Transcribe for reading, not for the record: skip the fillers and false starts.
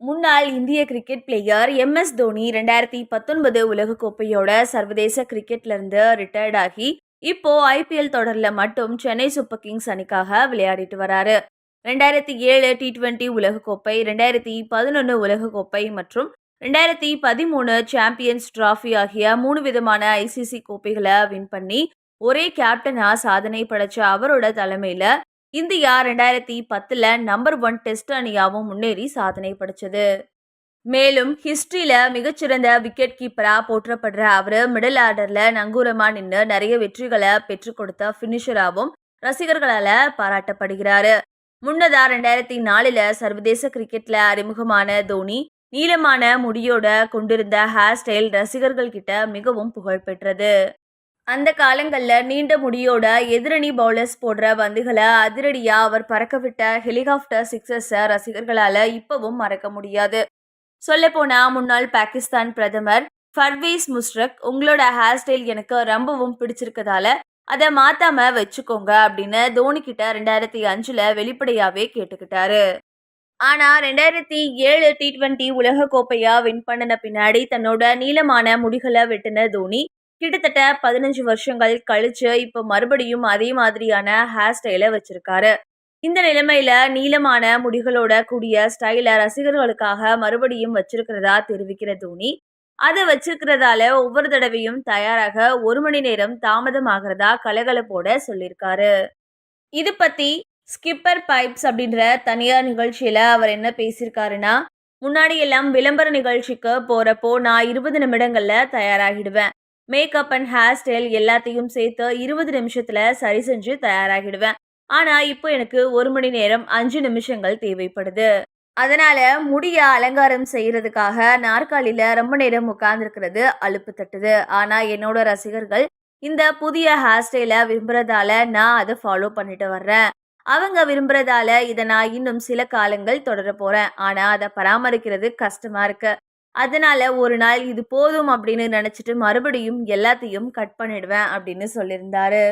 முன்னாள் இந்திய cricket player MS. Dhoni 2019 உலகக்கோப்பையோட சர்வதேச கிரிக்கெட்ல இருந்து ரிட்டையர்ட் ஆகி இப்போ ஐபிஎல் தொடர்ல மட்டும் சென்னை சூப்பர் கிங்ஸ் அணிக்காக விளையாடிட்டு வராரு. 2007 டி20 உலகக்கோப்பை, 2011 உலகக்கோப்பை மற்றும் 2013 சாம்பியன்ஸ் டிராபி ஆகிய 3 விதமான ஐசிசி கோப்பைகளை வின் பண்ணி ஒரே கேப்டனா சாதனை படைச்ச அவரோட தலைமையில இந்தியா 2010ல நம்பர் 1 டெஸ்ட் அணியாவும் முன்னேறி சாதனை படைச்சது. மேலும் ஹிஸ்டரியில மிகச்சிறந்த விக்கெட் கீப்பரா போற்றப்படுற அவரு மிடில் ஆர்டர்ல நங்கூரமா நின்று நிறைய வெற்றிகளை பெற்றுக் கொடுத்த பினிஷராவும் ரசிகர்களால பாராட்டப்படுகிறாரு. முன்னதா 2004ல சர்வதேச கிரிக்கெட்ல அறிமுகமான தோனி நீளமான முடியோட கொண்டிருந்த ஹேர் ஸ்டைல் ரசிகர்கள் கிட்ட மிகவும் புகழ் பெற்றது. அந்த காலங்கள்ல நீண்ட முடியோட எதிரணி பவுலர்ஸ் போடுற பந்துகளை அதிரடியா அவர் பறக்கவிட்ட ஹெலிகாப்டர் சிக்ஸஸ ரசிகர்களால இப்பவும் மறக்க முடியாது. சொல்லப்போனா முன்னாள் பாகிஸ்தான் பிரதமர் பர்வேஸ் முஷ்ரக் உங்களோட ஹேர் ஸ்டைல் எனக்கு ரொம்பவும் பிடிச்சிருக்கதால அதை மாத்தாம வச்சுக்கோங்க அப்படின்னு தோனி கிட்ட 2005ல வெளிப்படையாவே கேட்டுக்கிட்டாரு. ஆனா 2007 டி20 உலக கோப்பையா வின் பண்ணின பின்னாடி தன்னோட நீளமான முடிகளை வெட்டின தோனி கிட்டத்தட்ட 15 வருஷங்கள் கழிச்சு இப்ப மறுபடியும் அதே மாதிரியான ஹேர் ஸ்டைலை வச்சிருக்காரு. இந்த நிலைமையில நீளமான முடிகளோட கூடிய ஸ்டைல ரசிகர்களுக்காக மறுபடியும் வச்சிருக்கிறதா தெரிவிக்கிற தோனி, அதை வச்சிருக்கிறதால ஒவ்வொரு தடவையும் தயாராக 1 மணி நேரம் தாமதமாகிறதா கலகலப்போட சொல்லியிருக்காரு. இது பத்தி ஸ்கிப்பர் பைப்ஸ் அப்படின்ற தனியார் நிகழ்ச்சியில அவர் என்ன பேசியிருக்காருன்னா, முன்னாடி எல்லாம் விளம்பர நிகழ்ச்சிக்கு போறப்போ நான் 20 நிமிடங்கள்ல தயாராகிடுவேன். மேக்கப் அண்ட் ஹேர் ஸ்டைல் எல்லாத்தையும் சேர்த்து 20 நிமிஷத்துல சரி செஞ்சு தயாராகிடுவேன். ஆனா இப்போ எனக்கு 1 மணி நேரம் 5 நிமிஷங்கள் தேவைப்படுது. அதனால முடிய அலங்காரம் செய்யறதுக்காக நாற்காலியில ரொம்ப நேரம் உட்கார்ந்துருக்கிறது அலுப்பு தட்டுது. ஆனா என்னோட ரசிகர்கள் இந்த புதிய ஹேர் ஸ்டைலை விரும்புறதால நான் அதை ஃபாலோ பண்ணிட்டு வர்றேன். அவங்க விரும்புறதால இதை நான் இன்னும் சில காலங்கள் தொடர போறேன். ஆனா அதை பராமரிக்கிறது கஷ்டமா இருக்கு. அதனால ஒரு நாள் இது போதும் அப்படின்னு நினைச்சிட்டு மறுபடியும் எல்லாத்தையும் கட் பண்ணிடுவேன் அப்படின்னு சொல்லியிருந்தாரு.